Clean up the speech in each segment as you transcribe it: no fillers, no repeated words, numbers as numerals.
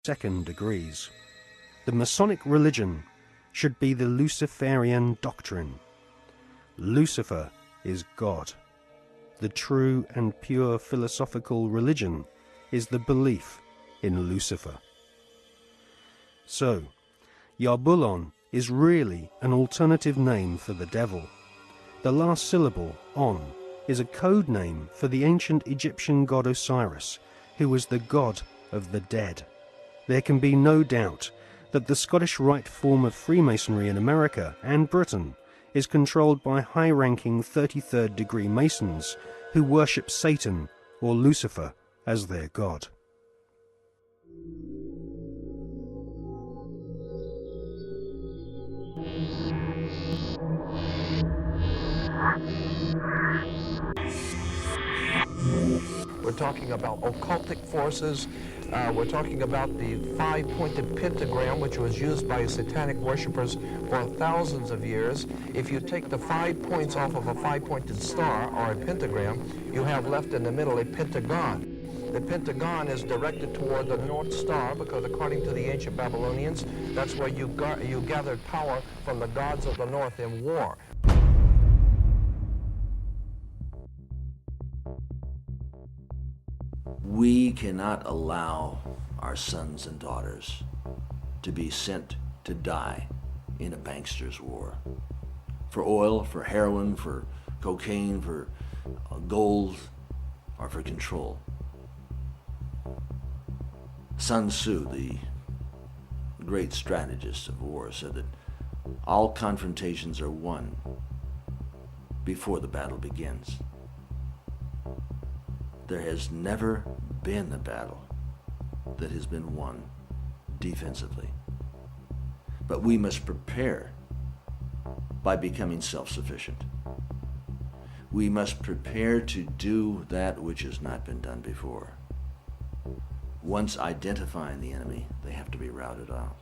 second degrees. The Masonic religion should be the Luciferian doctrine. Lucifer is God. The true and pure philosophical religion is the belief in Lucifer. So, Yarbulon is really an alternative name for the devil. The last syllable, on, is a code name for the ancient Egyptian god Osiris, who was the god of the dead. There can be no doubt that the Scottish Rite form of Freemasonry in America and Britain is controlled by high-ranking 33rd degree Masons who worship Satan or Lucifer as their god. We're talking about occultic forces. We're talking about the five-pointed pentagram, which was used by satanic worshippers for thousands of years. If you take the 5 points off of a five-pointed star or a pentagram, you have left in the middle a pentagon. The pentagon is directed toward the North Star because according to the ancient Babylonians, that's where you gathered power from the gods of the North in war. We cannot allow our sons and daughters to be sent to die in a bankster's war. For oil, for heroin, for cocaine, for gold, or for control. Sun Tzu, the great strategist of war, said that all confrontations are won before the battle begins. There has never been a battle that has been won defensively. But we must prepare by becoming self-sufficient. We must prepare to do that which has not been done before. Once identifying the enemy, they have to be routed out.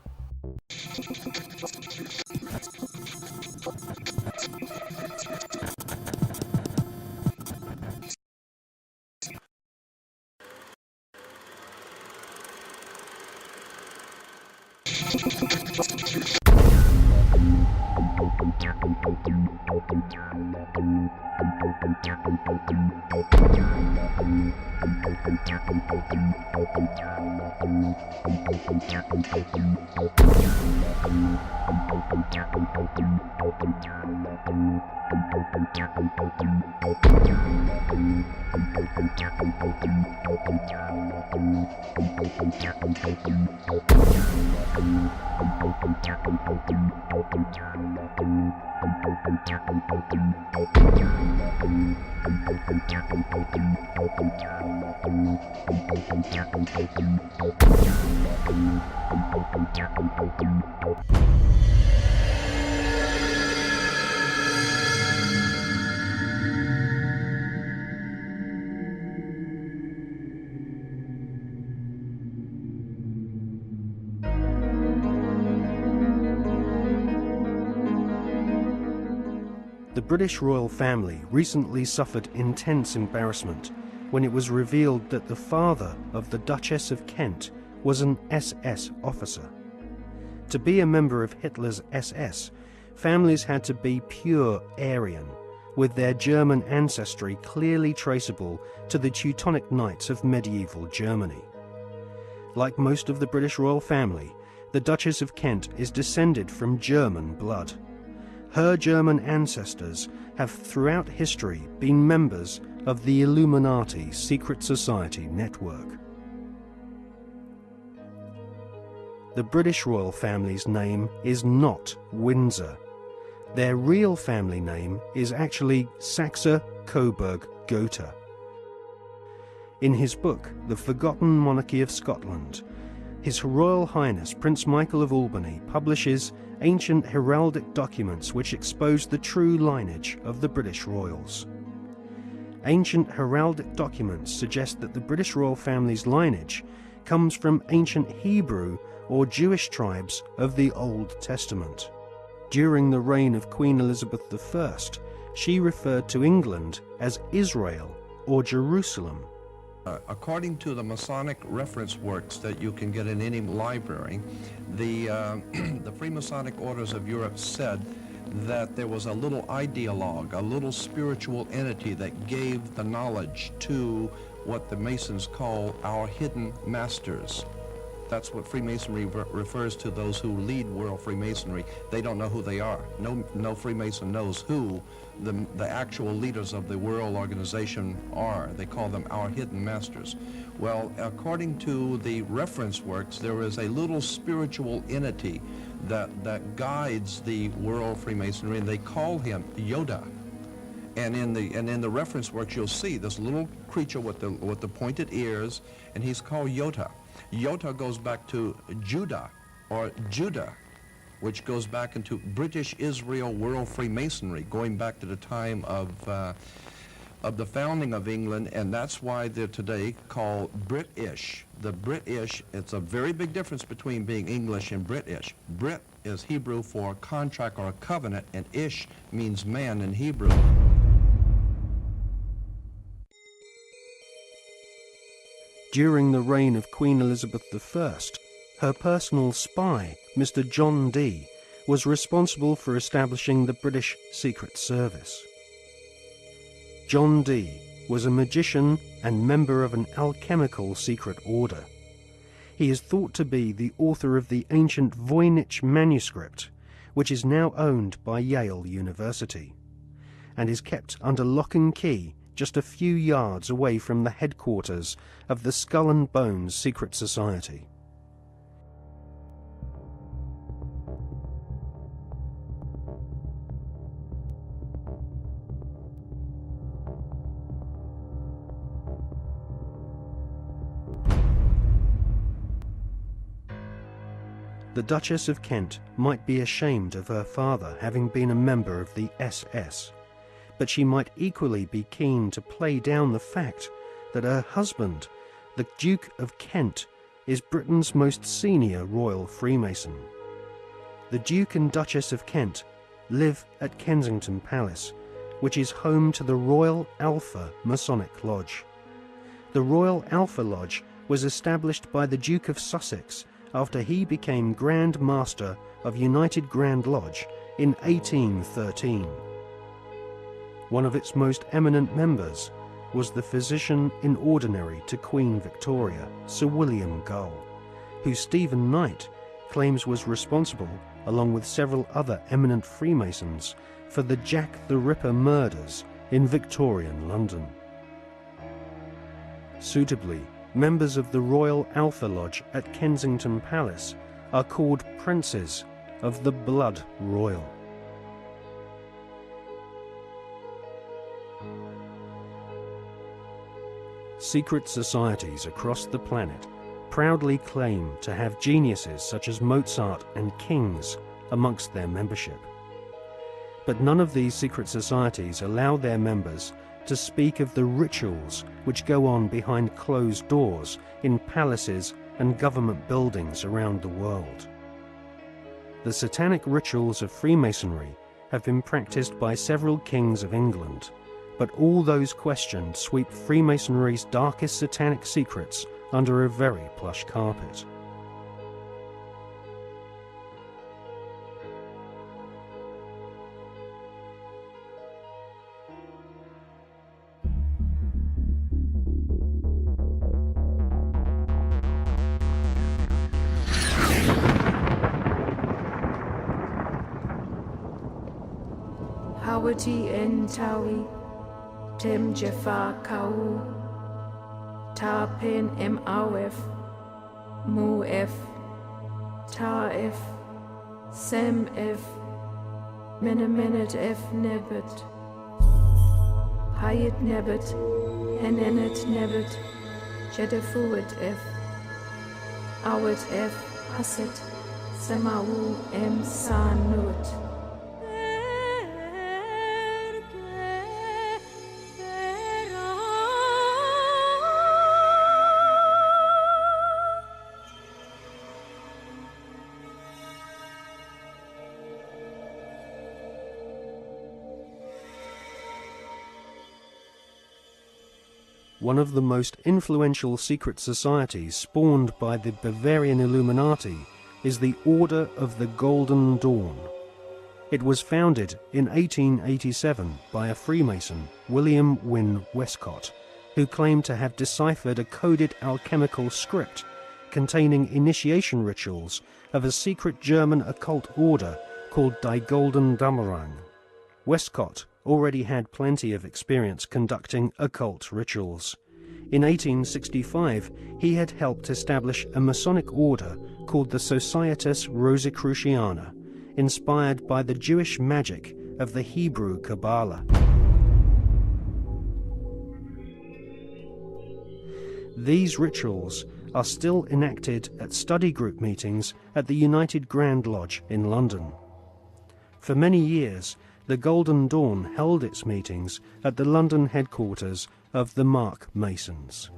The British royal family recently suffered intense embarrassment when it was revealed that the father of the Duchess of Kent was an SS officer. To be a member of Hitler's SS, families had to be pure Aryan, with their German ancestry clearly traceable to the Teutonic Knights of medieval Germany. Like most of the British royal family, the Duchess of Kent is descended from German blood. Her German ancestors have throughout history been members of the Illuminati secret society network. The British royal family's name is not Windsor. Their real family name is actually Saxe-Coburg-Gotha. In his book, The Forgotten Monarchy of Scotland, His Royal Highness Prince Michael of Albany publishes ancient heraldic documents which expose the true lineage of the British royals. Ancient heraldic documents suggest that the British royal family's lineage comes from ancient Hebrew or Jewish tribes of the Old Testament. During the reign of Queen Elizabeth I, she referred to England as Israel or Jerusalem. According to the Masonic reference works that you can get in any library, the, the Freemasonic Orders of Europe said that there was a little ideologue, a little spiritual entity that gave the knowledge to what the Masons call our hidden masters. That's what Freemasonry refers to those who lead world Freemasonry. They don't know who they are. No Freemason knows who the actual leaders of the world organization are. They call them our hidden masters. Well, according to the reference works, there is a little spiritual entity that guides the world Freemasonry, and they call him Yoda. And in the reference works, you'll see this little creature with the pointed ears, and he's called Yota. Yota goes back to Judah, or Judah, which goes back into British Israel World Freemasonry, going back to the time of the founding of England, and that's why they're today called British. The British, it's a very big difference between being English and British. Brit is Hebrew for contract or a covenant, and Ish means man in Hebrew. During the reign of Queen Elizabeth I, her personal spy, Mr. John Dee, was responsible for establishing the British Secret Service. John Dee was a magician and member of an alchemical secret order. He is thought to be the author of the ancient Voynich manuscript, which is now owned by Yale University, and is kept under lock and key just a few yards away from the headquarters of the Skull and Bones Secret Society. The Duchess of Kent might be ashamed of her father having been a member of the SS, but she might equally be keen to play down the fact that her husband, the Duke of Kent, is Britain's most senior royal Freemason. The Duke and Duchess of Kent live at Kensington Palace, which is home to the Royal Alpha Masonic Lodge. The Royal Alpha Lodge was established by the Duke of Sussex after he became Grand Master of United Grand Lodge in 1813. One of its most eminent members was the physician in ordinary to Queen Victoria, Sir William Gull, who Stephen Knight claims was responsible, along with several other eminent Freemasons, for the Jack the Ripper murders in Victorian London. Suitably, members of the Royal Alpha Lodge at Kensington Palace are called Princes of the Blood Royal. Secret societies across the planet proudly claim to have geniuses such as Mozart and kings amongst their membership. But none of these secret societies allow their members to speak of the rituals which go on behind closed doors in palaces and government buildings around the world. The satanic rituals of Freemasonry have been practiced by several kings of England, but all those questioned sweep Freemasonry's darkest satanic secrets under a very plush carpet. Hawati en Tawi, Tem Jafar Kau, Tarpen M Awef, Mu F, Ta F, Sem F, Menemenet F Nebet, Hayat Nebet, Henenet Nebet, Jedefuet F, Awet F, Haset, Semawu M Sanut. One of the most influential secret societies spawned by the Bavarian Illuminati is the Order of the Golden Dawn. It was founded in 1887 by a Freemason, William Wynne Westcott, who claimed to have deciphered a coded alchemical script containing initiation rituals of a secret German occult order called Die Golden Dämmerung. Westcott already had plenty of experience conducting occult rituals. In 1865, he had helped establish a Masonic order called the Societas Rosicruciana, inspired by the Jewish magic of the Hebrew Kabbalah. These rituals are still enacted at study group meetings at the United Grand Lodge in London. For many years, the Golden Dawn held its meetings at the London headquarters of the Mark Masons.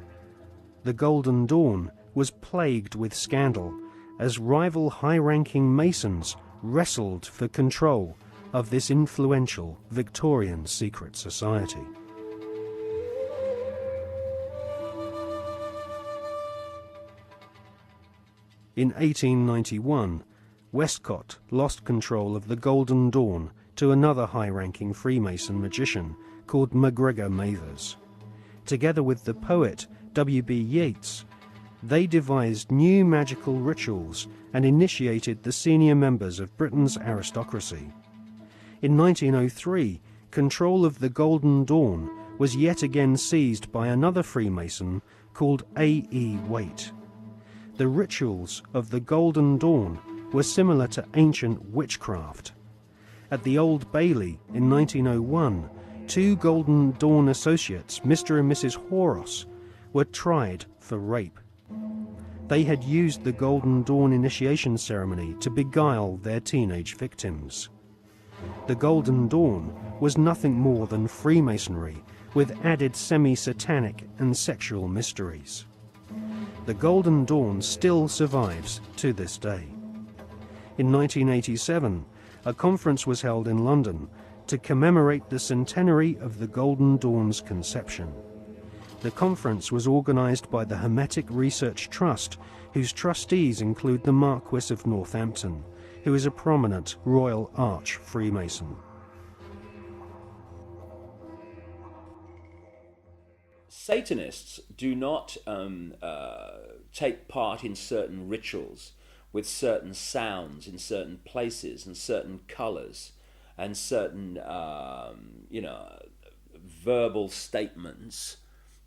The Golden Dawn was plagued with scandal as rival high-ranking Masons wrestled for control of this influential Victorian secret society. In 1891, Westcott lost control of the Golden Dawn to another high-ranking Freemason magician called MacGregor Mathers. Together with the poet W.B. Yeats, they devised new magical rituals and initiated the senior members of Britain's aristocracy. In 1903, control of the Golden Dawn was yet again seized by another Freemason called A.E. Waite. The rituals of the Golden Dawn were similar to ancient witchcraft. At the Old Bailey in 1901, two Golden Dawn associates, Mr. and Mrs. Horos, were tried for rape. They had used the Golden Dawn initiation ceremony to beguile their teenage victims. The Golden Dawn was nothing more than Freemasonry with added semi-satanic and sexual mysteries. The Golden Dawn still survives to this day. In 1987, a conference was held in London to commemorate the centenary of the Golden Dawn's conception. The conference was organised by the Hermetic Research Trust, whose trustees include the Marquis of Northampton, who is a prominent Royal Arch Freemason. Satanists do not take part in certain rituals with certain sounds in certain places and certain colours and certain, verbal statements.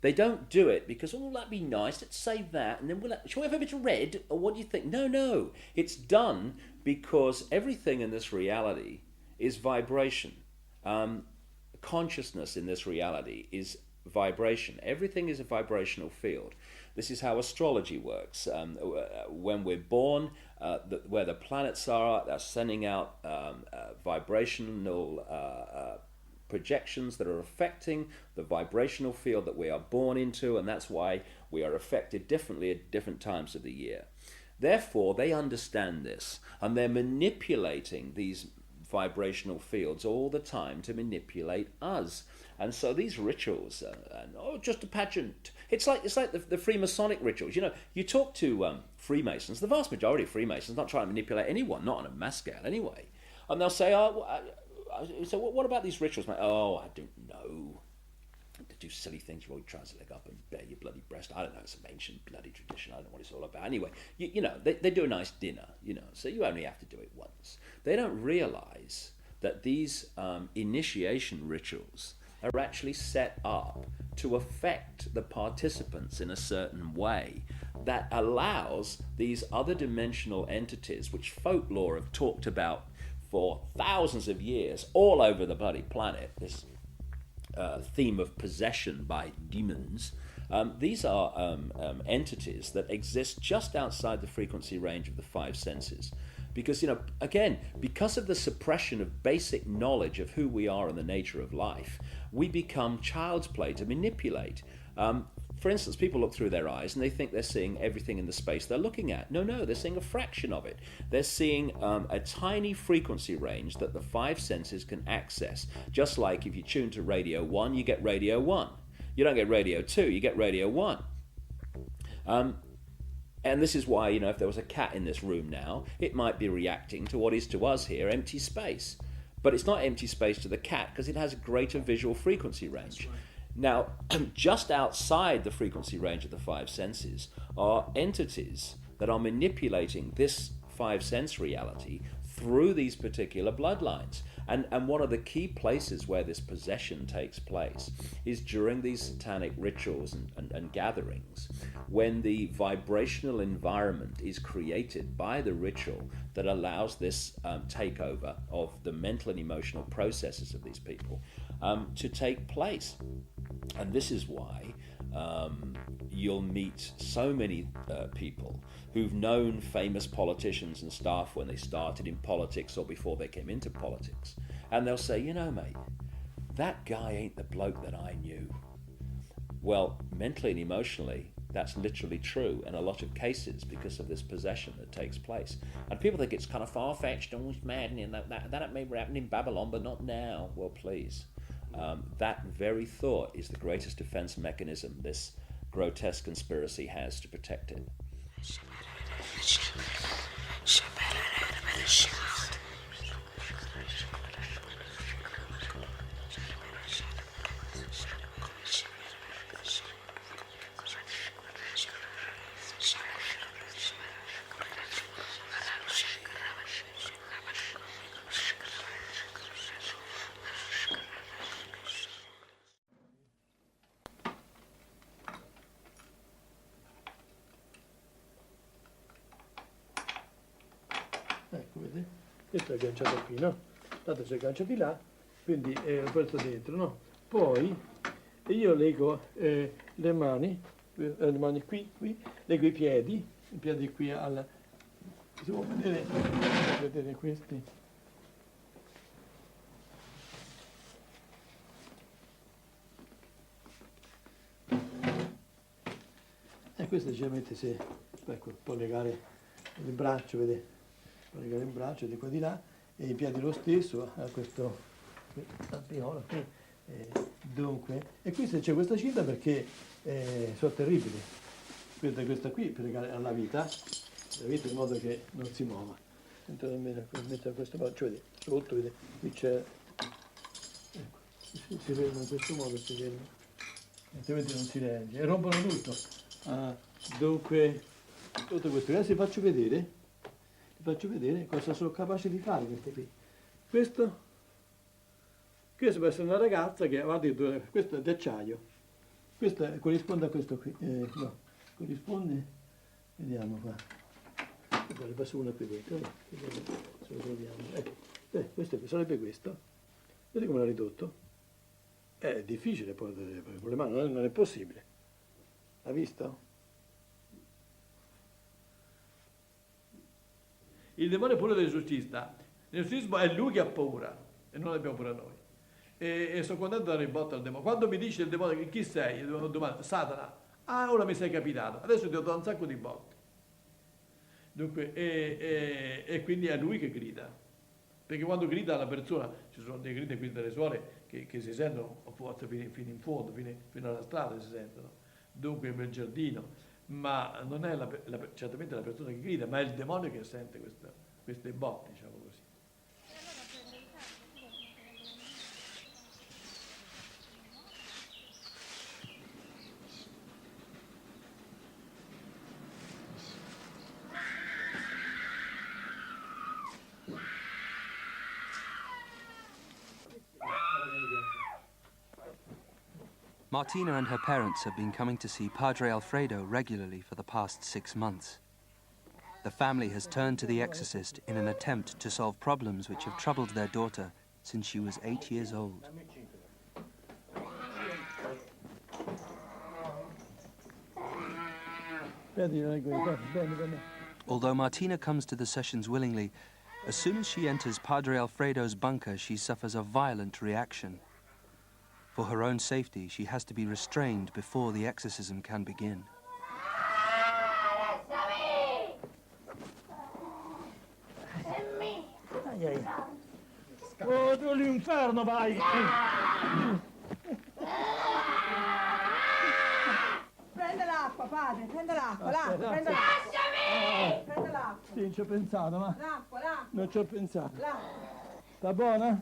They don't do it because, oh, that'd be nice, let's say that, and then shall we have a bit of red, or what do you think? No. It's done because everything in this reality is vibration. Consciousness in this reality is vibration. Everything is a vibrational field. This is how astrology works. When we're born, where the planets are, they're sending out vibrational projections that are affecting the vibrational field that we are born into, and that's why we are affected differently at different times of the year. Therefore, they understand this, and they're manipulating these vibrational fields all the time to manipulate us. And so these rituals, just a pageant. It's like the Freemasonic rituals. You know, you talk to Freemasons, the vast majority of Freemasons not trying to manipulate anyone, not on a mass scale anyway. And they'll say, so what about these rituals, mate? Oh, I don't know. To do silly things, roll your trouser leg up and bare your bloody breast. I don't know, it's some ancient bloody tradition. I don't know what it's all about. Anyway, they do a nice dinner, so you only have to do it once. They don't realise that these initiation rituals are actually set up to affect the participants in a certain way that allows these other dimensional entities, which folklore have talked about for thousands of years all over the bloody planet, this theme of possession by demons. These are entities that exist just outside the frequency range of the five senses. Because, again, because of the suppression of basic knowledge of who we are and the nature of life, we become child's play to manipulate. For instance, people look through their eyes and they think they're seeing everything in the space they're looking at. No, they're seeing a fraction of it. They're seeing a tiny frequency range that the five senses can access. Just like if you tune to Radio 1, you get Radio 1. You don't get radio 2, you get radio 1. And this is why, if there was a cat in this room now, it might be reacting to what is to us here empty space. But it's not empty space to the cat because it has a greater visual frequency range. Now, just outside the frequency range of the five senses are entities that are manipulating this five sense reality through these particular bloodlines. And one of the key places where this possession takes place is during these satanic rituals and gatherings, when the vibrational environment is created by the ritual that allows this takeover of the mental and emotional processes of these people to take place. And this is why you'll meet so many people who've known famous politicians and staff when they started in politics or before they came into politics. And they'll say, mate, that guy ain't the bloke that I knew. Well, mentally and emotionally, that's literally true in a lot of cases because of this possession that takes place. And people think it's kind of far-fetched and it's maddening, that may happen in Babylon, but not now. Well, please. That very thought is the greatest defense mechanism this grotesque conspiracy has to protect it. Ecco, vedi? Questo è agganciato qui, no? Tanto si aggancia di là, quindi lo porto dentro, no? Poi io leggo le mani qui, leggo i piedi qui al... Si può vedere questi? E questo generalmente ecco, può legare il braccio, vedete? Legare il braccio di qua di là e i piedi lo stesso a questo alveolo qui. Dunque, e qui c'è questa cinta perché sono terribili. Questa qui per legare alla vita in modo che non si muova. Mettere questo braccio, vedi, sotto, vedi, qui c'è, ecco, si ferma in questo modo, si ferma, altrimenti non si regge e rompono tutto. Dunque, tutto questo, adesso vi faccio vedere cosa sono capace di fare queste qui. Questo può essere una ragazza che, guardi, questo è d'acciaio, questo corrisponde a questo qui, no, corrisponde, vediamo qua, ne passo una qui dentro, se lo troviamo, ecco, questo sarebbe questo, vedete come l'ha ridotto? È difficile poi con le mani, non è possibile, ha visto? Il demone pure dell'esorcista. L'esorcismo è lui che ha paura e non abbiamo paura noi. E sono contento di dare il botto al demone. Quando mi dice il demone chi sei, io domando, Satana. Ah, ora mi sei capitato. Adesso ti ho dato un sacco di botti. Dunque, e quindi è lui che grida. Perché quando grida la persona, ci sono dei grida qui delle suore che si sentono a volte fino in fondo, fino alla strada si sentono. Dunque nel giardino. Ma non è certamente la persona che grida, ma è il demonio che sente queste botte, diciamo così. Martina and her parents have been coming to see Padre Alfredo regularly for the past 6 months. The family has turned to the exorcist in an attempt to solve problems which have troubled their daughter since she was 8 years old. Although Martina comes to the sessions willingly, as soon as she enters Padre Alfredo's bunker, she suffers a violent reaction. For her own safety, she has to be restrained before the exorcism can begin. Oh, tu all'inferno vai! padre, prenda l'acqua, l'acqua, prenda l'acqua. Lasciami! Prenda l'acqua. Sì, non ci ho pensato, ma... L'acqua, l'acqua. Non ci ho pensato. L'acqua. Sta buona?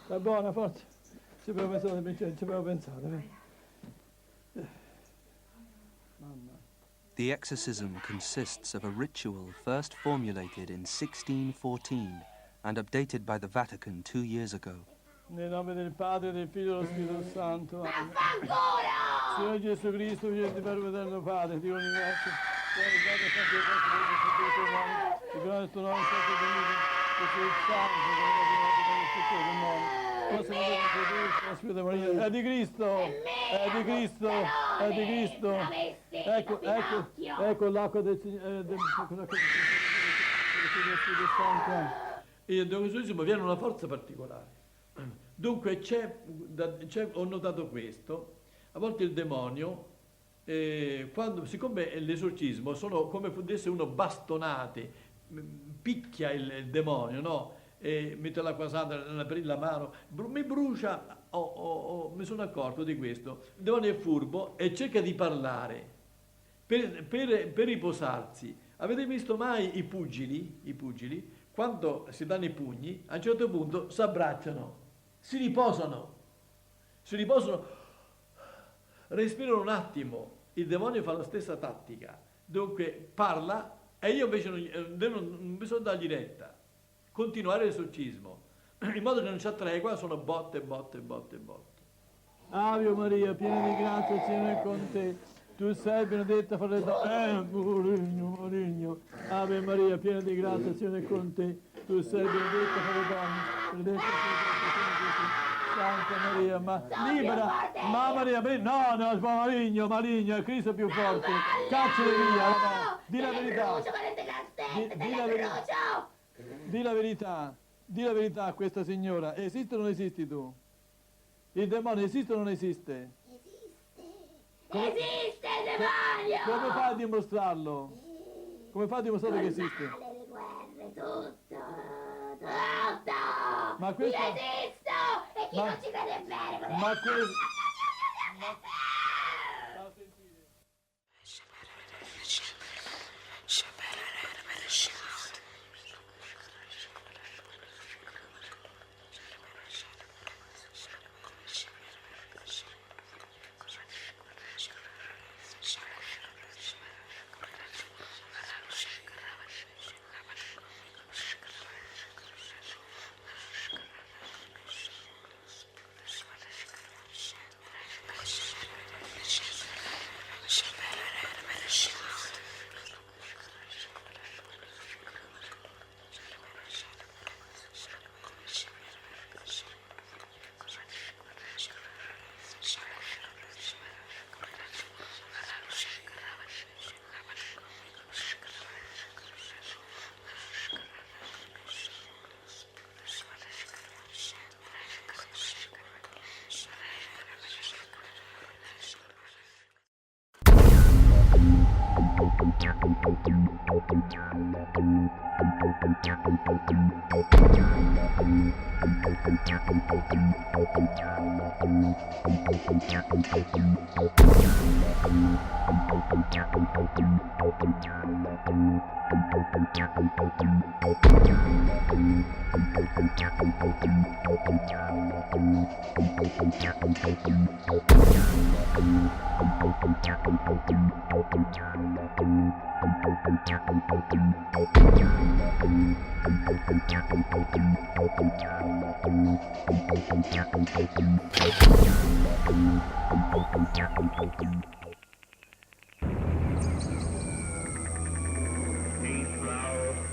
Sta buona, forza. Ci avevo pensato. Mamma. The exorcism consists of a ritual first formulated in 1614 and updated by the Vatican 2 years ago. Nel nome del Padre, del Figlio e dello Spirito Santo. Amen. Signore Gesù Cristo, Figlio di Verbo Eterno Padre, Dio universo, Signore, Padre, Santo e Santo, il grande del tuo nome, Santo Domino, che sei il Santo, che è il Spirito del nome. Posso vedere che tu, Spirito Maria, è di Cristo, è di Cristo, è di Cristo. Ecco l'acqua del Signore, del Spirito Santo. E dall'esorcismo viene una forza particolare. Dunque ho notato questo, a volte il demonio, siccome l'esorcismo sono come fosse uno bastonate, picchia il demonio, no? Mette l'acqua santa nella mano, mi brucia, mi sono accorto di questo. Il demonio è furbo e cerca di parlare per riposarsi. Avete visto mai i pugili? Quando si danno i pugni, a un certo punto si abbracciano, si riposano, respirano un attimo. Il demonio fa la stessa tattica, dunque parla e io invece non bisogna dargli retta, continuare l'esorcismo, in modo che non c'è tregua, sono botte. Ave Maria, piena di grazia, il Signore è con te. Tu sei benedetta fra le donne, Maligno. Ave Maria, piena di grazia, il Signore è con te. Tu sei benedetta fra le donne, benedetta Santa Maria, ma libera, ma Maria, no, maligno, è Cristo più forte. Cacciali via, no. Di la verità. Di la verità a questa signora. Esiste o non esisti tu? Il demonio esiste o non esiste? Esiste il demonio! Come fai a dimostrarlo? Come fai a dimostrare che esiste? Le guerre, tutto! Ma questo... Io esisto! E chi non ci crede bene? Ma questo...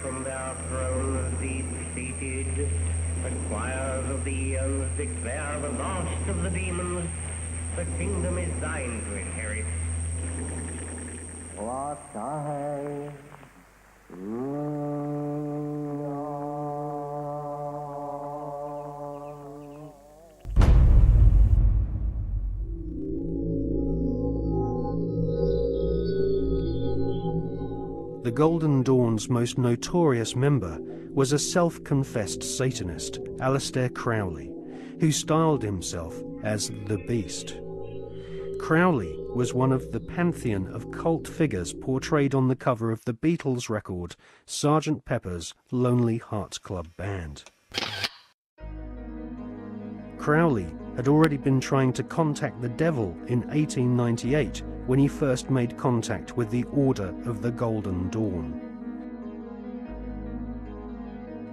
From their thrones deep-seated, the choirs of the eons declare the last of the demons, the kingdom is thine to inherit. What I The Golden Dawn's most notorious member was a self-confessed Satanist, Aleister Crowley, who styled himself as the Beast. Crowley was one of the pantheon of cult figures portrayed on the cover of the Beatles record Sgt. Pepper's Lonely Hearts Club Band. Crowley had already been trying to contact the devil in 1898 when he first made contact with the Order of the Golden Dawn.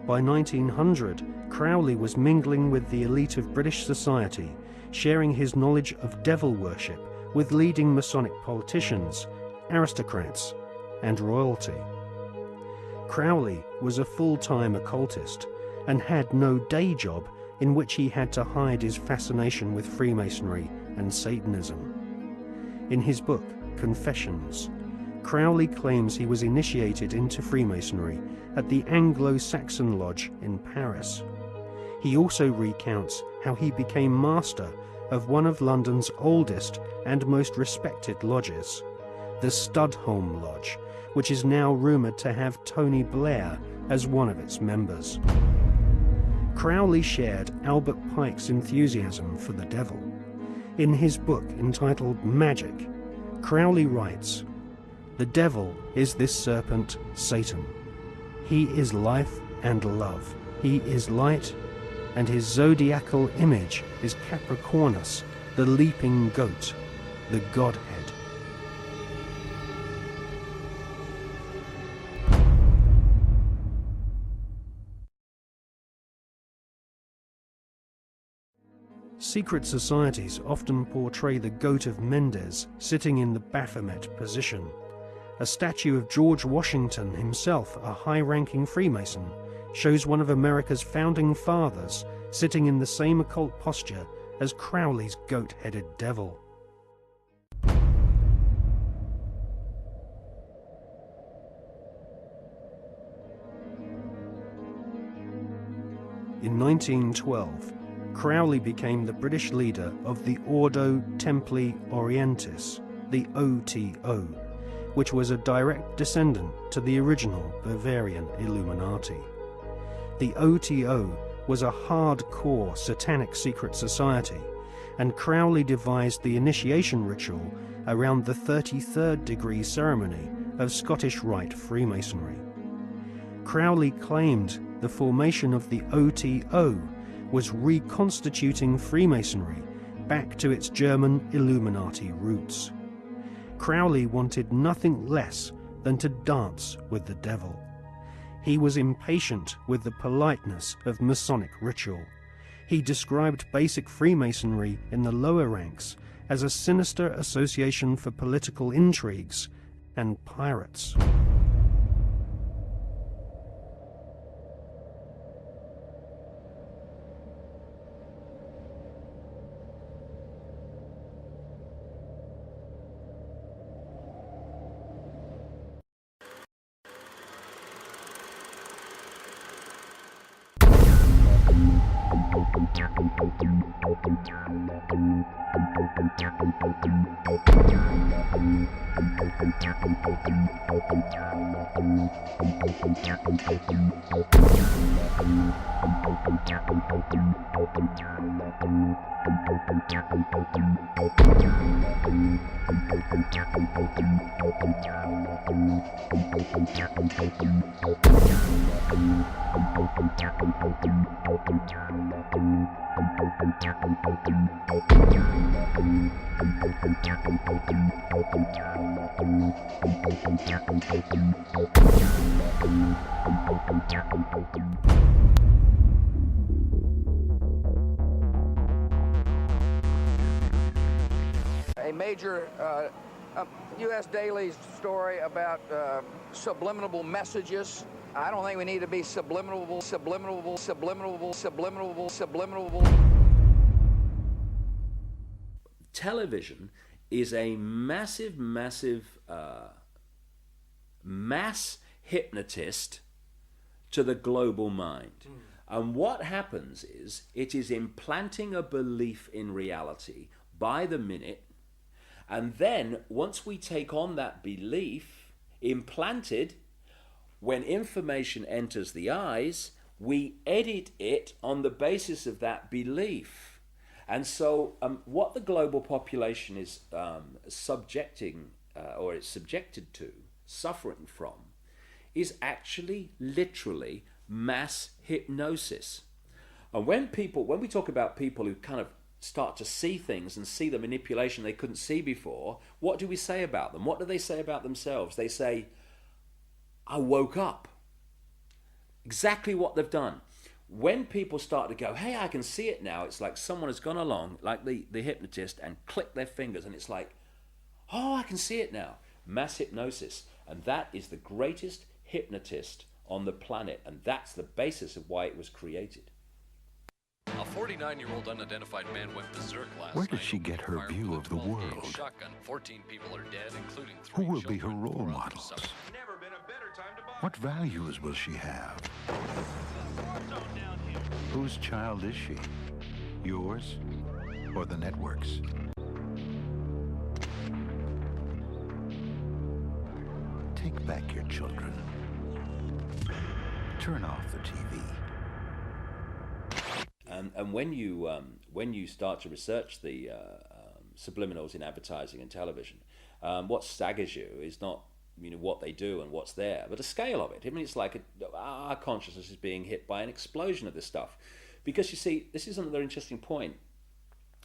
By 1900, Crowley was mingling with the elite of British society, sharing his knowledge of devil worship with leading Masonic politicians, aristocrats, and royalty. Crowley was a full-time occultist and had no day job in which he had to hide his fascination with Freemasonry and Satanism. In his book, Confessions, Crowley claims he was initiated into Freemasonry at the Anglo-Saxon Lodge in Paris. He also recounts how he became master of one of London's oldest and most respected lodges, the Studholme Lodge, which is now rumoured to have Tony Blair as one of its members. Crowley shared Albert Pike's enthusiasm for the devil. In his book entitled Magic, Crowley writes, "The devil is this serpent, Satan. He is life and love. He is light, and his zodiacal image is Capricornus, the leaping goat, the Godhead." Secret societies often portray the Goat of Mendes sitting in the Baphomet position. A statue of George Washington himself, a high-ranking Freemason, shows one of America's founding fathers sitting in the same occult posture as Crowley's goat-headed devil. In 1912, Crowley became the British leader of the Ordo Templi Orientis, the OTO, which was a direct descendant to the original Bavarian Illuminati. The OTO was a hardcore satanic secret society, and Crowley devised the initiation ritual around the 33rd degree ceremony of Scottish Rite Freemasonry. Crowley claimed the formation of the OTO was reconstituting Freemasonry back to its German Illuminati roots. Crowley wanted nothing less than to dance with the devil. He was impatient with the politeness of Masonic ritual. He described basic Freemasonry in the lower ranks as a sinister association for political intrigues and pirates. A major U.S. daily story about subliminal messages. I don't think we need to be subliminal. Television is a massive mass hypnotist to the global mind. And what happens is it is implanting a belief in reality by the minute, and then once we take on that belief implanted when information enters the eyes, we edit it on the basis of that belief. And so what the global population is subjecting, or is subjected to, suffering from, is actually literally mass hypnosis. And when we talk about people who kind of start to see things and see the manipulation they couldn't see before, what do we say about them? What do they say about themselves? They say, I woke up. Exactly what they've done. When people start to go, hey, I can see it now, it's like someone has gone along, like the hypnotist, and clicked their fingers, and it's like, oh, I can see it now. Mass hypnosis. And that is the greatest hypnotist on the planet, and that's the basis of why it was created. A 49-year-old unidentified man went berserk last night. Where did she get her view of the world? Shotgun. 14 people are dead, including 3 3 Who will be her children, role 4 others models? suffered. What values will she have? Whose child is she? Yours or the network's? Take back your children. Turn off the TV. And when you start to research the subliminals in advertising and television, what staggers you is not what they do and what's there, but the scale of it. I mean, it's like our consciousness is being hit by an explosion of this stuff. Because you see, this is another interesting point.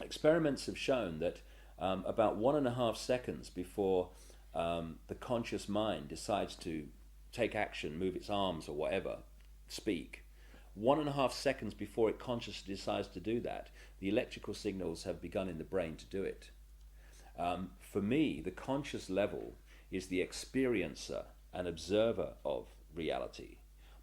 Experiments have shown that about 1.5 seconds before the conscious mind decides to take action, move its arms or whatever, speak, 1.5 seconds before it consciously decides to do that, the electrical signals have begun in the brain to do it. For me, the conscious level is the experiencer and observer of reality,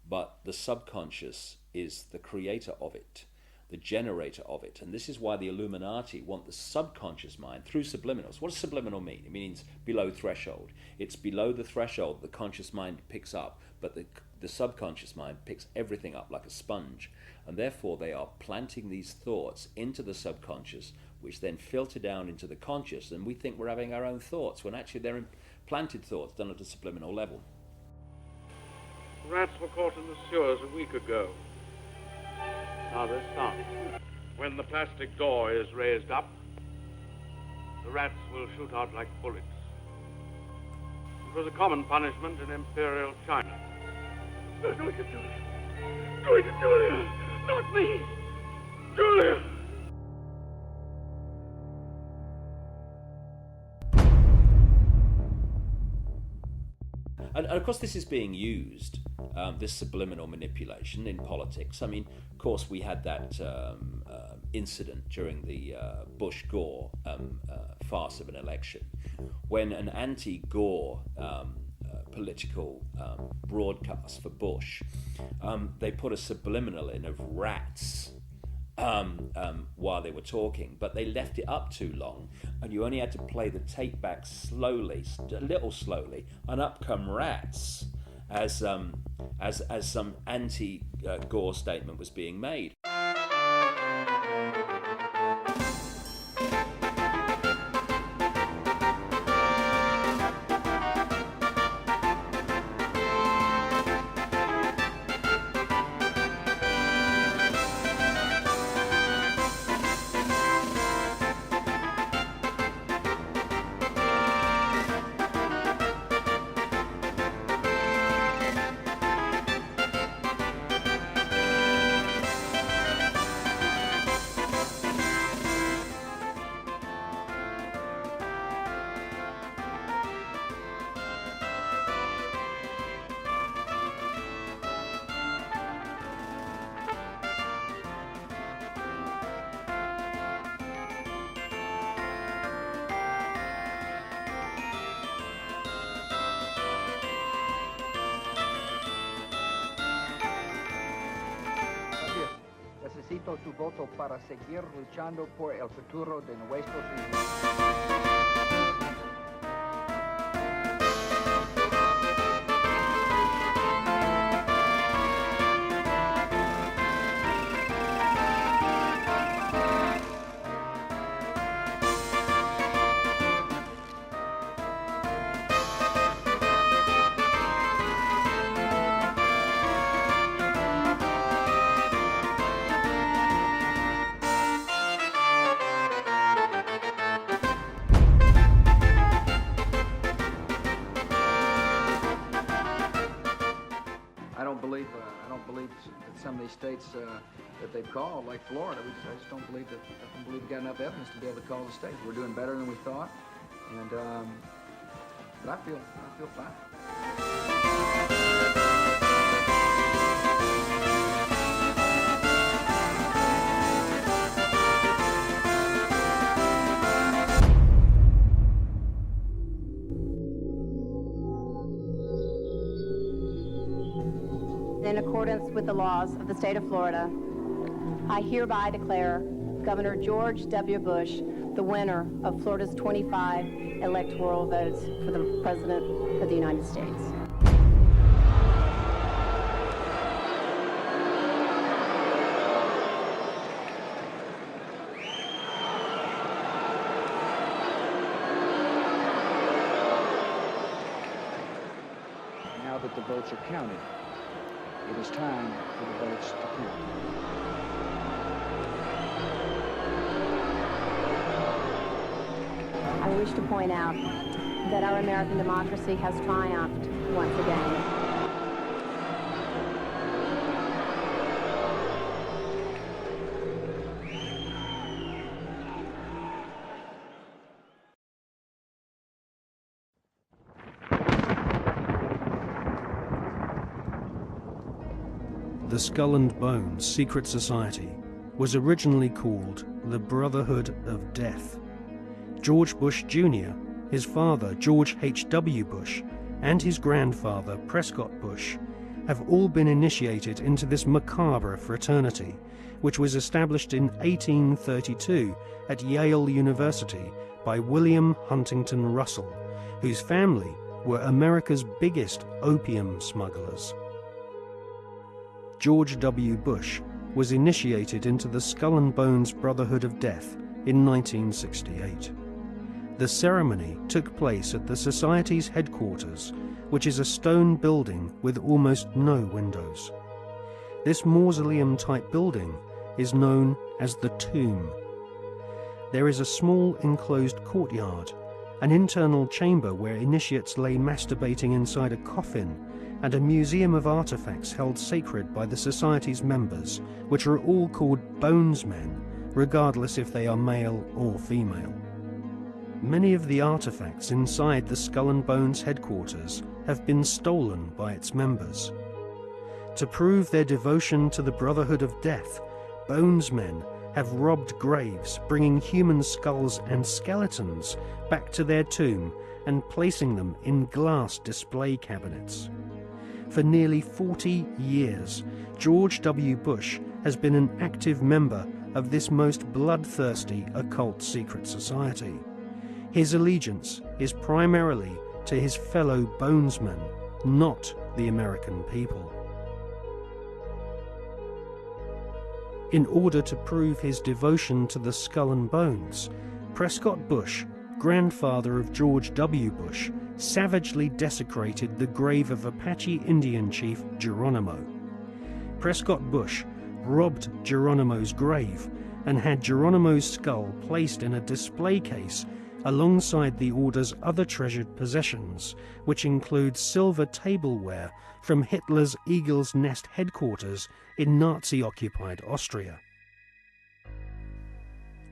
but the subconscious is the creator of it, the generator of it. And this is why the Illuminati want the subconscious mind through subliminals. What does subliminal mean? It means below threshold. It's below the threshold the conscious mind picks up, but the subconscious mind picks everything up like a sponge. And therefore they are planting these thoughts into the subconscious, which then filter down into the conscious, and we think we're having our own thoughts, when actually they're implanted thoughts done at a subliminal level. Rats were caught in the sewers a week ago. Now they're stopped. When the plastic door is raised up, the rats will shoot out like bullets. It was a common punishment in Imperial China. Do it to Julia. Do it to Julia. Not me. Julia. And of course this is being used, this subliminal manipulation, in politics. I mean, of course we had that incident during the Bush-Gore farce of an election, when an anti-Gore political broadcast for Bush, they put a subliminal in of rats while they were talking, but they left it up too long, and you only had to play the tape back slowly, a little slowly, and up come rats as some anti-Gore statement was being made. Necesito tu voto para seguir luchando por el futuro de nuestros hijos. believe that some of these states that they've called, like Florida, I just don't believe we got enough evidence to be able to call the states. We're doing better than we thought, and but I feel fine. In accordance with the laws of the state of Florida, I hereby declare Governor George W. Bush the winner of Florida's 25 electoral votes for the President of the United States. Now that the votes are counted, it is time for the votes to count. I wish to point out that our American democracy has triumphed once again. The Skull and Bones secret society was originally called the Brotherhood of Death. George Bush Jr., his father George H.W. Bush, and his grandfather Prescott Bush have all been initiated into this macabre fraternity, which was established in 1832 at Yale University by William Huntington Russell, whose family were America's biggest opium smugglers. George W. Bush was initiated into the Skull and Bones Brotherhood of Death in 1968. The ceremony took place at the Society's headquarters, which is a stone building with almost no windows. This mausoleum-type building is known as the Tomb. There is a small enclosed courtyard, an internal chamber where initiates lay masturbating inside a coffin, and a museum of artifacts held sacred by the Society's members, which are all called Bonesmen, regardless if they are male or female. Many of the artifacts inside the Skull and Bones headquarters have been stolen by its members. To prove their devotion to the Brotherhood of Death, Bonesmen have robbed graves, bringing human skulls and skeletons back to their tomb and placing them in glass display cabinets. For nearly 40 years, George W. Bush has been an active member of this most bloodthirsty occult secret society. His allegiance is primarily to his fellow Bonesmen, not the American people. In order to prove his devotion to the Skull and Bones, Prescott Bush, grandfather of George W. Bush, savagely desecrated the grave of Apache Indian chief Geronimo. Prescott Bush robbed Geronimo's grave and had Geronimo's skull placed in a display case alongside the order's other treasured possessions, which include silver tableware from Hitler's Eagle's Nest headquarters in Nazi-occupied Austria.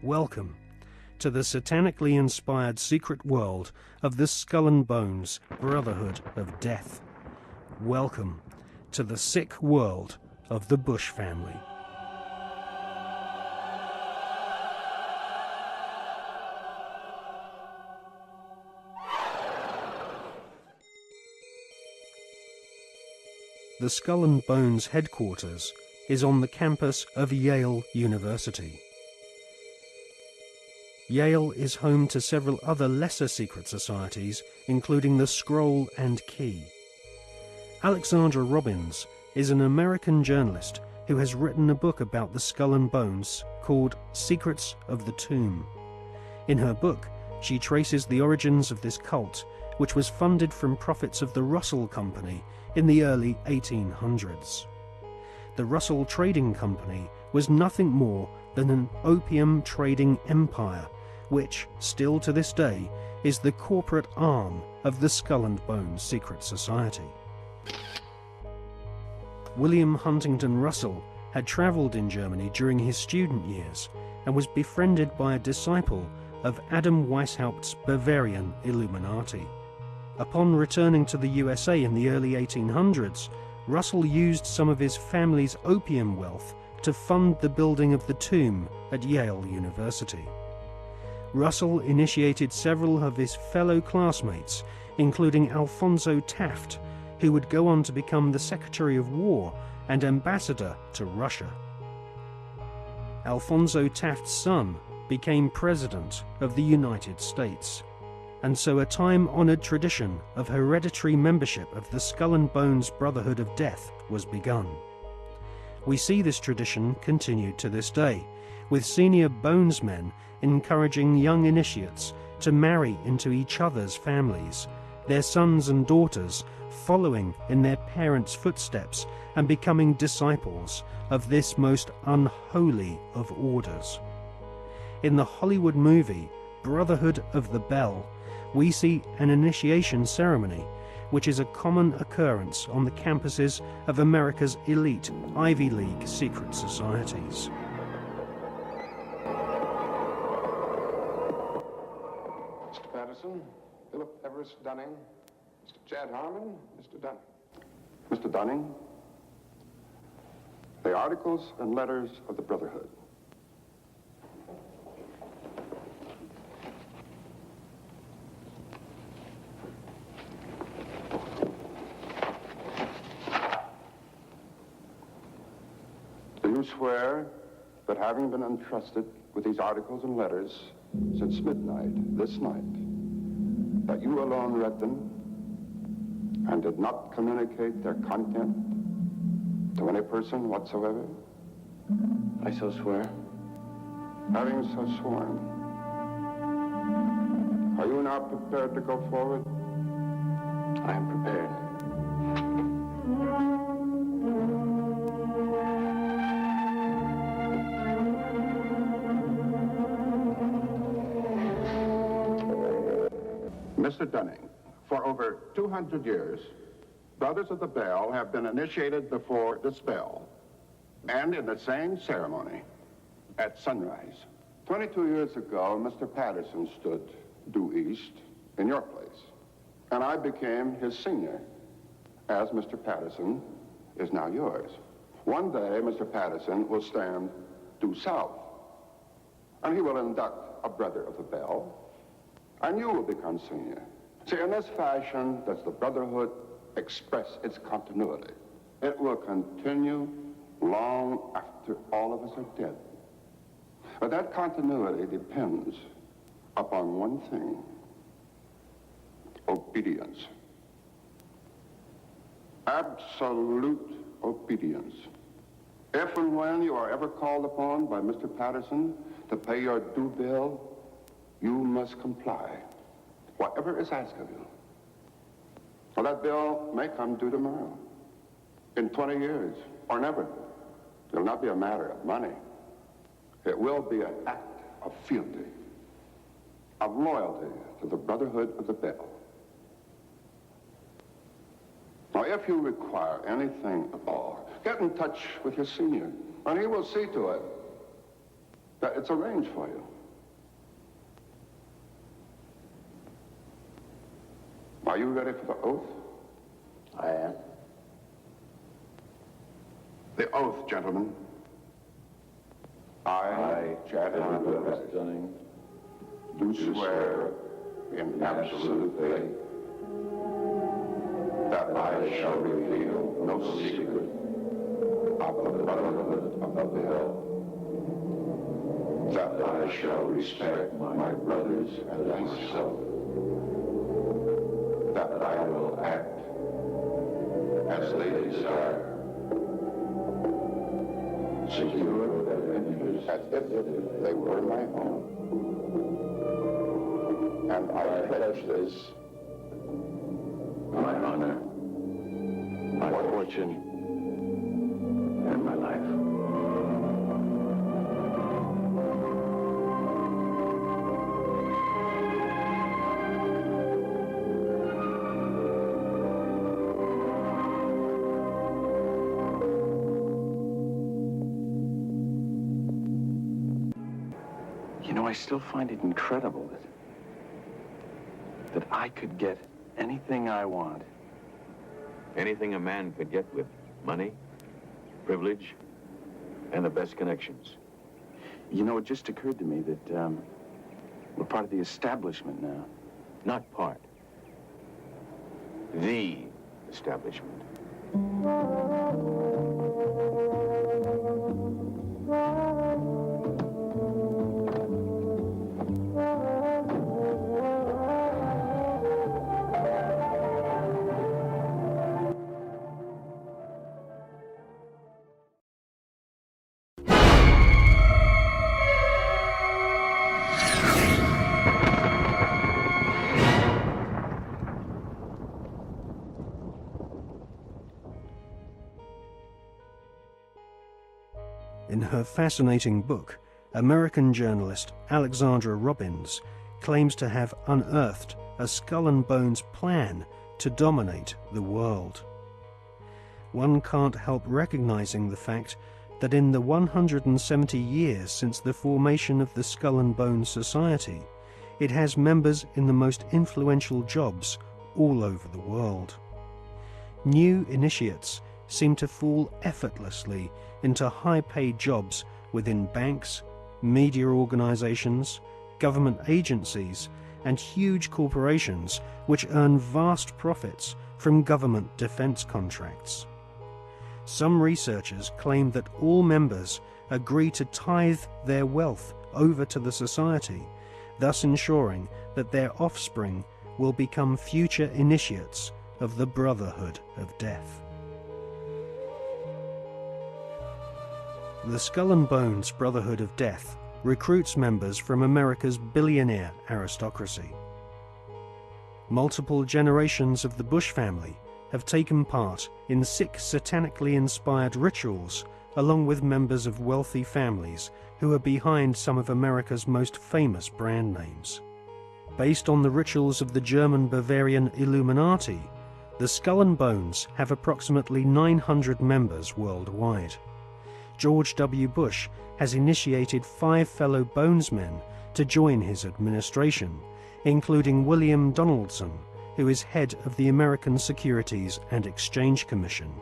Welcome to the satanically inspired secret world of the Skull and Bones Brotherhood of Death. Welcome to the sick world of the Bush family. The Skull and Bones headquarters is on the campus of Yale University. Yale is home to several other lesser secret societies, including the Scroll and Key. Alexandra Robbins is an American journalist who has written a book about the Skull and Bones called Secrets of the Tomb. In her book, she traces the origins of this cult, which was funded from profits of the Russell Company in the early 1800s. The Russell Trading Company was nothing more than an opium trading empire, which, still to this day, is the corporate arm of the Skull and Bones secret society. William Huntington Russell had travelled in Germany during his student years and was befriended by a disciple of Adam Weishaupt's Bavarian Illuminati. Upon returning to the USA in the early 1800s, Russell used some of his family's opium wealth to fund the building of the tomb at Yale University. Russell initiated several of his fellow classmates, including Alphonso Taft, who would go on to become the Secretary of War and ambassador to Russia. Alphonso Taft's son became President of the United States, and so a time-honored tradition of hereditary membership of the Skull and Bones Brotherhood of Death was begun. We see this tradition continued to this day, with senior bonesmen encouraging young initiates to marry into each other's families, their sons and daughters following in their parents' footsteps and becoming disciples of this most unholy of orders. In the Hollywood movie Brotherhood of the Bell, we see an initiation ceremony, which is a common occurrence on the campuses of America's elite Ivy League secret societies. Mr. Patterson, Philip Everest Dunning, Mr. Chad Harmon, Mr. Dunning. Mr. Dunning, the Articles and Letters of the Brotherhood. Do you swear that having been entrusted with these articles and letters since midnight this night, that you alone read them and did not communicate their content to any person whatsoever? I so swear. Having so sworn, are you now prepared to go forward? I am prepared. Mr. Dunning, for over 200 years, Brothers of the Bell have been initiated before the spell, and in the same ceremony, at sunrise. 22 years ago, Mr. Patterson stood due east in your place, and I became his senior, as Mr. Patterson is now yours. One day, Mr. Patterson will stand due south, and he will induct a Brother of the Bell, and you will become senior. See, in this fashion does the Brotherhood express its continuity. It will continue long after all of us are dead. But that continuity depends upon one thing: obedience. Absolute obedience. If and when you are ever called upon by Mr. Patterson to pay your due bill, you must comply, whatever is asked of you. Well, that bill may come due tomorrow, in 20 years, or never. It will not be a matter of money. It will be an act of fealty, of loyalty to the Brotherhood of the Bell. Now, if you require anything at all, get in touch with your senior, and he will see to it that it's arranged for you. Are you ready for the oath? I am. The oath, gentlemen. I, Chad Everest Dunning, do swear in absolute faith that I shall reveal no secret of the Brotherhood of the Bell, that I shall respect my brothers and myself, that I will act as they desire, secure their interests as if they were my own. And I pledge this, my honor, my fortune, and my life. I still find it incredible that I could get anything I want. Anything a man could get with money, privilege, and the best connections. You know, it just occurred to me that we're part of the establishment now. Not part. The establishment. In her fascinating book, American journalist Alexandra Robbins claims to have unearthed a skull and bones plan to dominate the world. One can't help recognizing the fact that in the 170 years since the formation of the Skull and Bones Society, it has members in the most influential jobs all over the world. New initiates seem to fall effortlessly into high-paid jobs within banks, media organizations, government agencies, and huge corporations which earn vast profits from government defense contracts. Some researchers claim that all members agree to tithe their wealth over to the society, thus ensuring that their offspring will become future initiates of the Brotherhood of Death. The Skull and Bones Brotherhood of Death recruits members from America's billionaire aristocracy. Multiple generations of the Bush family have taken part in 6 satanically inspired rituals along with members of wealthy families who are behind some of America's most famous brand names. Based on the rituals of the German Bavarian Illuminati, the Skull and Bones have approximately 900 members worldwide. George W. Bush has initiated 5 fellow Bonesmen to join his administration, including William Donaldson, who is head of the American Securities and Exchange Commission.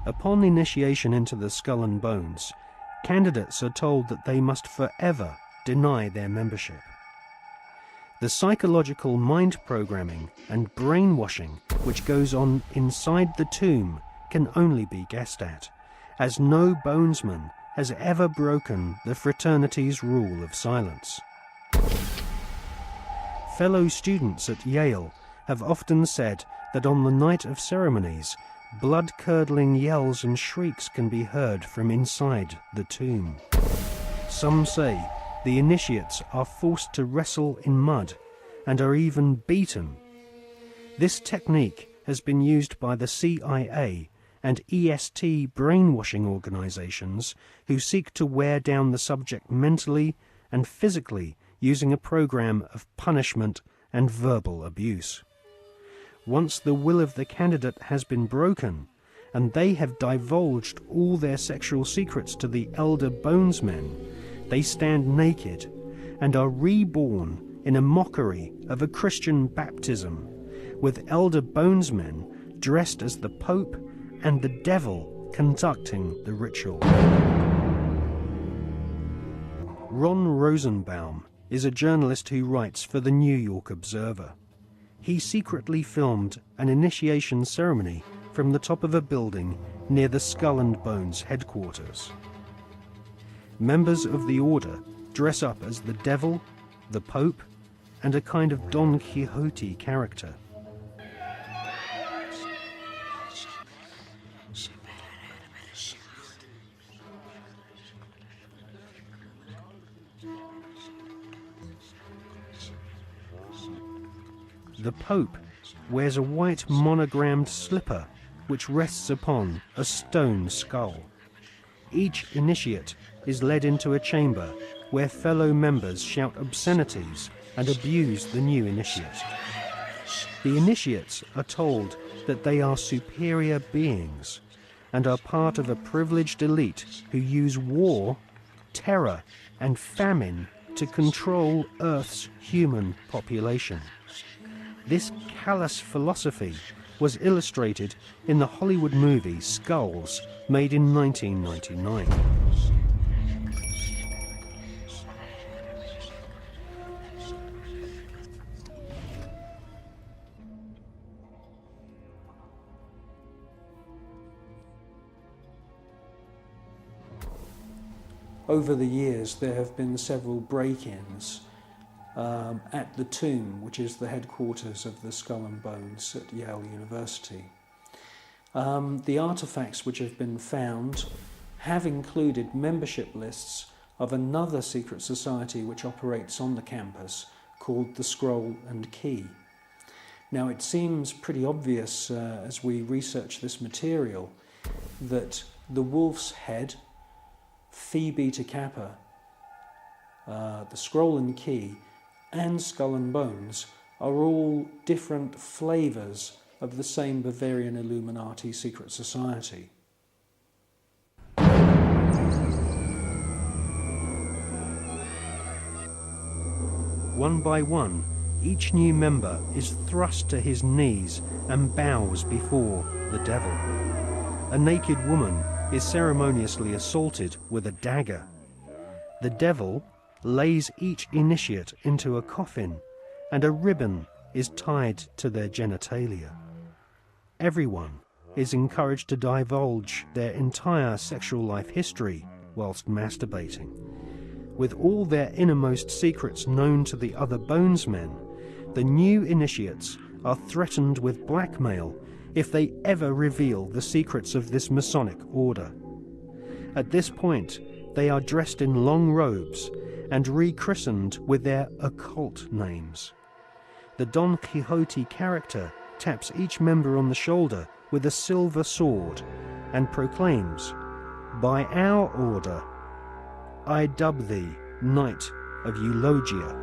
Upon initiation into the Skull and Bones, candidates are told that they must forever deny their membership. The psychological mind programming and brainwashing which goes on inside the tomb can only be guessed at, as no Bonesman has ever broken the fraternity's rule of silence. Fellow students at Yale have often said that on the night of ceremonies, blood-curdling yells and shrieks can be heard from inside the tomb. Some say the initiates are forced to wrestle in mud and are even beaten. This technique has been used by the CIA and EST brainwashing organizations who seek to wear down the subject mentally and physically using a program of punishment and verbal abuse. Once the will of the candidate has been broken and they have divulged all their sexual secrets to the elder Bonesmen, they stand naked and are reborn in a mockery of a Christian baptism, with elder Bonesmen dressed as the Pope and the devil conducting the ritual. Ron Rosenbaum is a journalist who writes for the New York Observer. He secretly filmed an initiation ceremony from the top of a building near the Skull and Bones headquarters. Members of the order dress up as the devil, the Pope, and a kind of Don Quixote character. The Pope wears a white monogrammed slipper which rests upon a stone skull. Each initiate is led into a chamber where fellow members shout obscenities and abuse the new initiate. The initiates are told that they are superior beings and are part of a privileged elite who use war, terror and famine to control Earth's human population. This callous philosophy was illustrated in the Hollywood movie Skulls, made in 1999. Over the years, there have been several break-ins at the tomb, which is the headquarters of the Skull and Bones at Yale University. The artefacts which have been found have included membership lists of another secret society which operates on the campus called the Scroll and Key. Now, it seems pretty obvious as we research this material that the Wolf's Head, Phi Beta Kappa, the Scroll and Key, and Skull and Bones are all different flavours of the same Bavarian Illuminati secret society. One by one, each new member is thrust to his knees and bows before the devil. A naked woman is ceremoniously assaulted with a dagger. The devil lays each initiate into a coffin, and a ribbon is tied to their genitalia. Everyone is encouraged to divulge their entire sexual life history whilst masturbating. With all their innermost secrets known to the other Bonesmen, the new initiates are threatened with blackmail if they ever reveal the secrets of this Masonic order. At this point, they are dressed in long robes and rechristened with their occult names. The Don Quixote character taps each member on the shoulder with a silver sword and proclaims, "By our order, I dub thee Knight of Eulogia."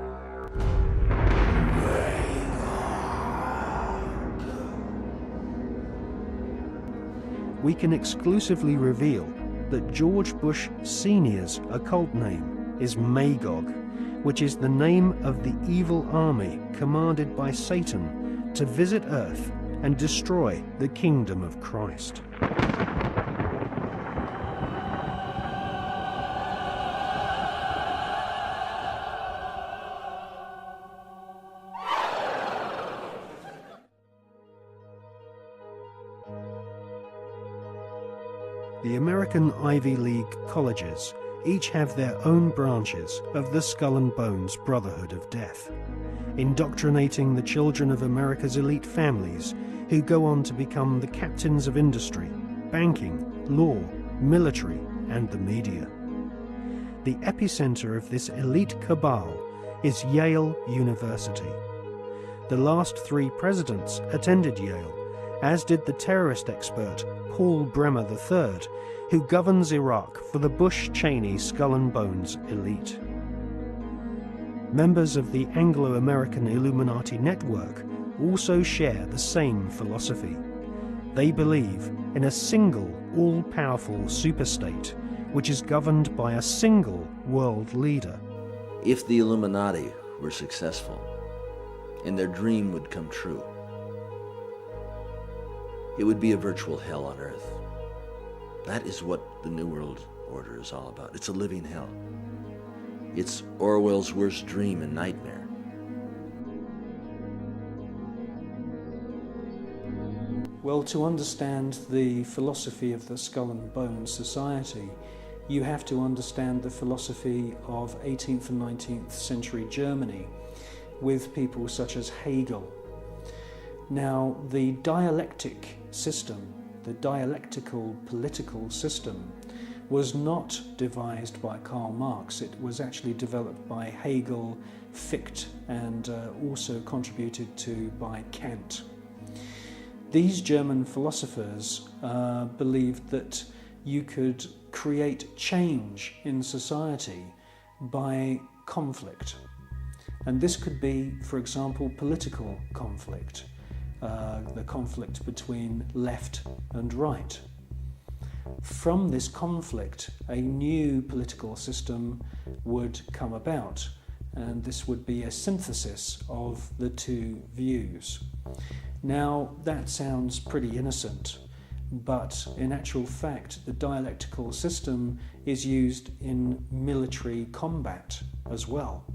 We can exclusively reveal that George Bush Sr.'s occult name is Magog, which is the name of the evil army commanded by Satan to visit Earth and destroy the kingdom of Christ. The American Ivy League colleges each have their own branches of the Skull and Bones Brotherhood of Death, indoctrinating the children of America's elite families who go on to become the captains of industry, banking, law, military, and the media. The epicenter of this elite cabal is Yale University. The last 3 presidents attended Yale, as did the terrorist expert Paul Bremer III, who governs Iraq for the Bush-Cheney Skull and Bones elite. Members of the Anglo-American Illuminati network also share the same philosophy. They believe in a single, all-powerful superstate, which is governed by a single world leader. If the Illuminati were successful, and their dream would come true, it would be a virtual hell on earth. That is what the New World Order is all about. It's a living hell. It's Orwell's worst dream and nightmare. Well, to understand the philosophy of the Skull and Bones Society, you have to understand the philosophy of 18th and 19th century Germany with people such as Hegel. Now, the dialectic system, the dialectical political system, was not devised by Karl Marx. It was actually developed by Hegel, Fichte, and also contributed to by Kant. These German philosophers believed that you could create change in society by conflict. And this could be, for example, political conflict, the conflict between left and right. from this conflict, a new political system would come about, and this would be a synthesis of the two views. Now, that sounds pretty innocent, but in actual fact, the dialectical system is used in military combat as well.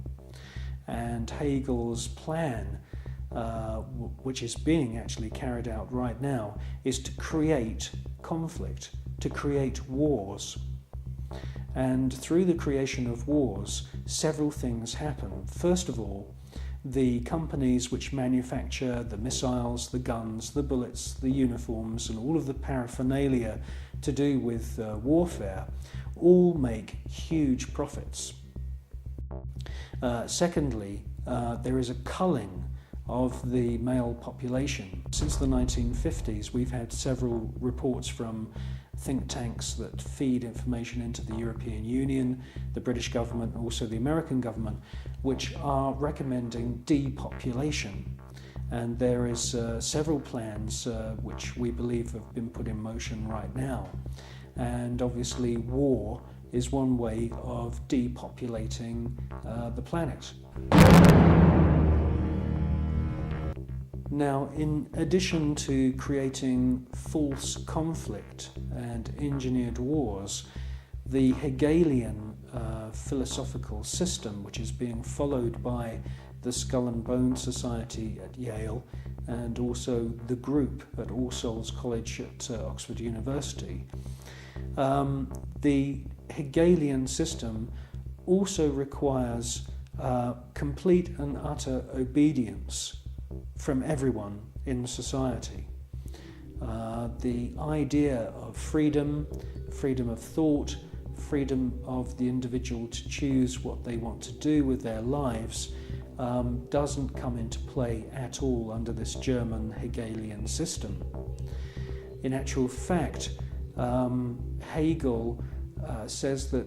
And Hegel's plan, which is being actually carried out right now, is to create conflict, to create wars. And through the creation of wars, several things happen. First of all, the companies which manufacture the missiles, the guns, the bullets, the uniforms, and all of the paraphernalia to do with warfare all make huge profits. Secondly, there is a culling of the male population. Since the 1950s, we've had several reports from think tanks that feed information into the European Union, the British government, and also the American government, which are recommending depopulation. And there is several plans which we believe have been put in motion right now. And obviously war is one way of depopulating the planet. Now, in addition to creating false conflict and engineered wars, the Hegelian philosophical system, which is being followed by the Skull and Bones Society at Yale and also the group at All Souls College at Oxford University, the Hegelian system also requires complete and utter obedience from everyone in society. The idea of freedom, freedom of thought, freedom of the individual to choose what they want to do with their lives doesn't come into play at all under this German Hegelian system. In actual fact, Hegel says that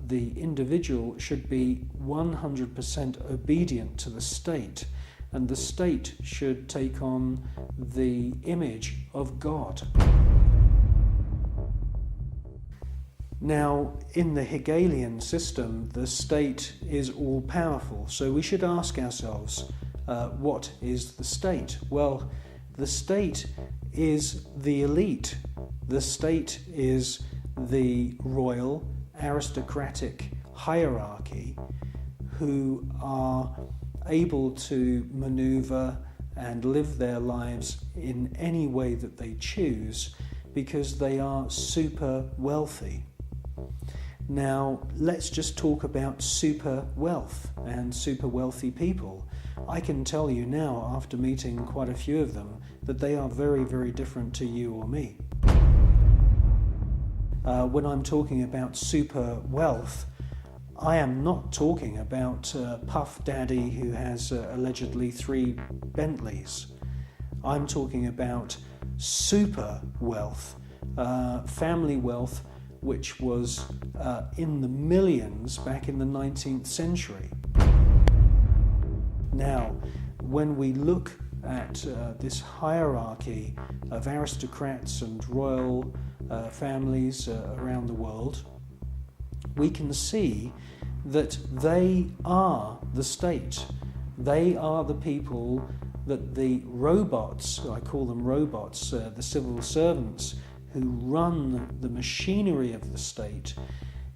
the individual should be 100% obedient to the state, and the state should take on the image of God. Now, in the Hegelian system, the state is all-powerful, so we should ask ourselves, what is the state? Well, the state is the elite. The state is the royal, aristocratic hierarchy who are able to maneuver and live their lives in any way that they choose because they are super wealthy. Now, let's just talk about super wealth and super wealthy people. I can tell you now, after meeting quite a few of them, that they are very, very different to you or me. When I'm talking about super wealth, I am not talking about Puff Daddy who has allegedly 3 Bentleys. I'm talking about super wealth, family wealth, which was in the millions back in the 19th century. Now, when we look at this hierarchy of aristocrats and royal families around the world, we can see that they are the state. They are the people that the robots, I call them robots, the civil servants who run the machinery of the state.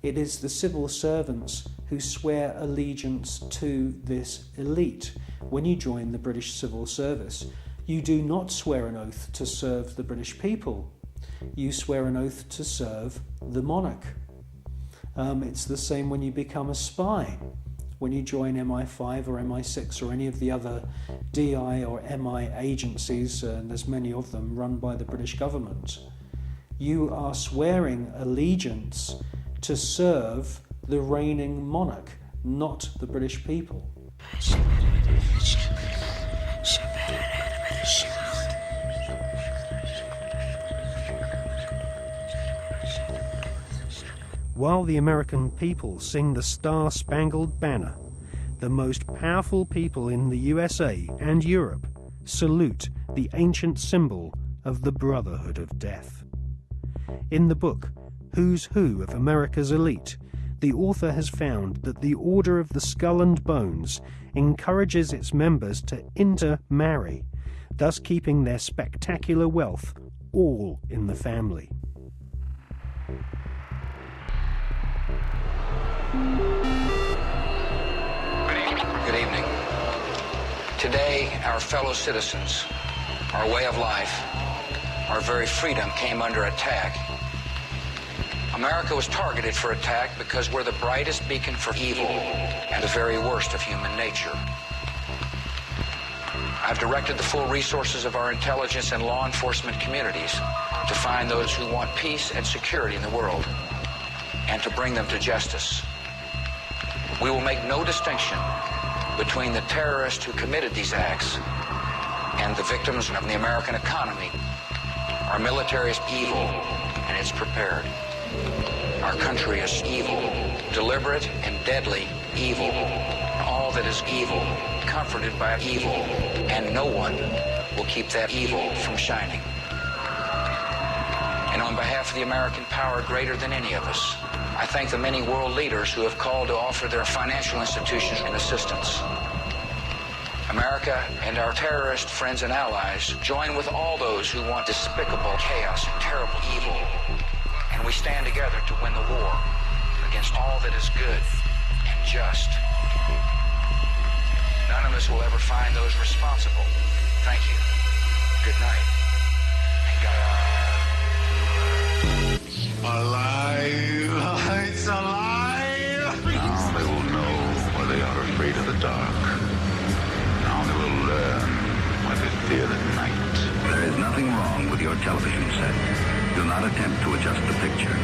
It is the civil servants who swear allegiance to this elite. When you join the British Civil Service, you do not swear an oath to serve the British people. You swear an oath to serve the monarch. It's the same when you become a spy. When you join MI5 or MI6 or any of the other DI or MI agencies, and there's many of them run by the British government, you are swearing allegiance to serve the reigning monarch, not the British people. While the American people sing the Star-Spangled Banner, the most powerful people in the USA and Europe salute the ancient symbol of the Brotherhood of Death. In the book, Who's Who of America's Elite, the author has found that the Order of the Skull and Bones encourages its members to intermarry, thus keeping their spectacular wealth all in the family. Good evening. Today, our fellow citizens, our way of life, our very freedom came under attack. America was targeted for attack because we're the brightest beacon for evil and the very worst of human nature. I've directed the full resources of our intelligence and law enforcement communities to find those who want peace and security in the world and to bring them to justice. We will make no distinction between the terrorists who committed these acts and the victims of the American economy. Our military is evil, and it's prepared. Our country is evil, deliberate and deadly evil. All that is evil, comforted by evil, and no one will keep that evil from shining. And on behalf of the American power greater than any of us, I thank the many world leaders who have called to offer their financial institutions and assistance. America and our terrorist friends and allies join with all those who want despicable chaos and terrible evil. And we stand together to win the war against all that is good and just. None of us will ever find those responsible. Thank you. Good night. And God. Alive! It's alive! Now they will know why they are afraid of the dark. Now they will learn why they fear the night. There is nothing wrong with your television set. Do not attempt to adjust the picture.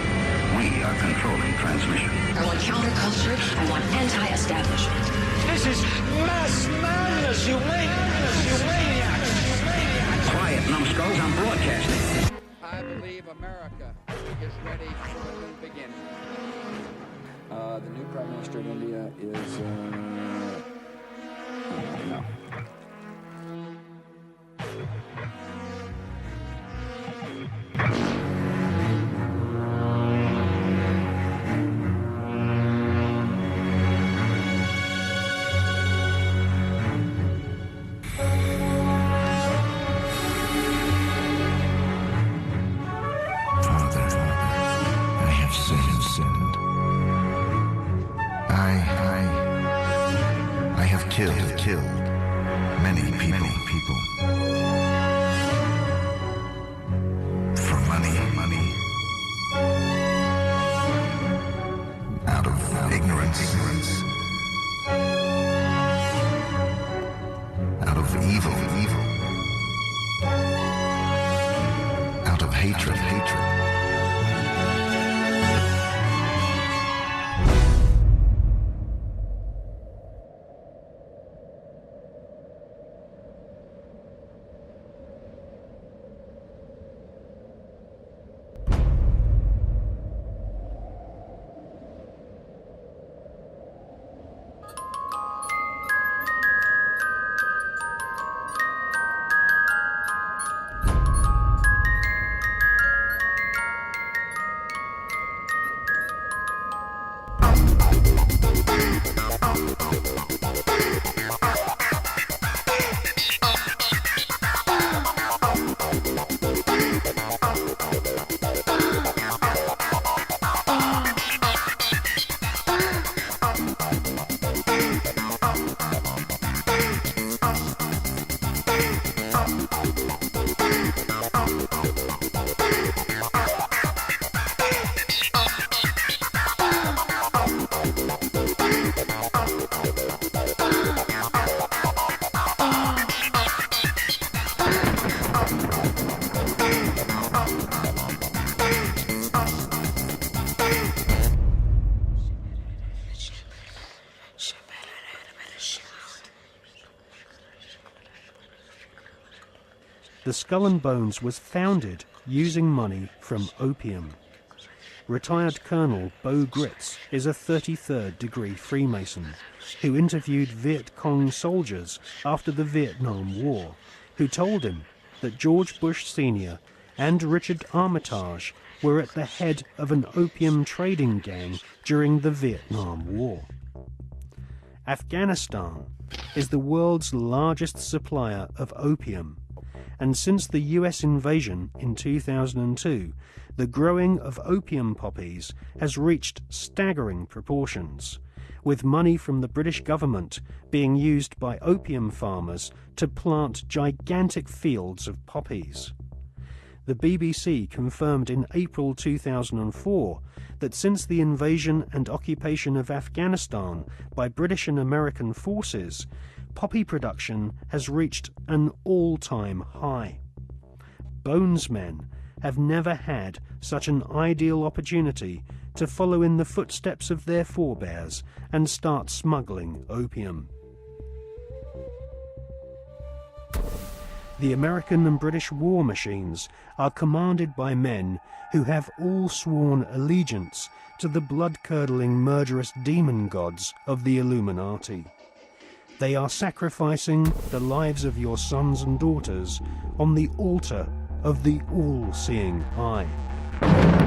We are controlling transmission. I want counterculture. I want anti-establishment. This is mass madness, you maniacs! Quiet, numbskulls, I'm broadcasting. I believe America is ready for a new beginning. The new Prime Minister of India is, no. Killed many people. For money. Out of ignorance. Out of evil. Out of hatred. The Skull and Bones was founded using money from opium. Retired Colonel Bo Gritz is a 33rd degree Freemason who interviewed Viet Cong soldiers after the Vietnam War, who told him that George Bush Sr. and Richard Armitage were at the head of an opium trading gang during the Vietnam War. Afghanistan is the world's largest supplier of opium, and since the US invasion in 2002, the growing of opium poppies has reached staggering proportions, with money from the British government being used by opium farmers to plant gigantic fields of poppies. The BBC confirmed in April 2004 that since the invasion and occupation of Afghanistan by British and American forces, poppy production has reached an all-time high. Bonesmen have never had such an ideal opportunity to follow in the footsteps of their forebears and start smuggling opium. The American and British war machines are commanded by men who have all sworn allegiance to the blood-curdling murderous demon gods of the Illuminati. They are sacrificing the lives of your sons and daughters on the altar of the all-seeing eye.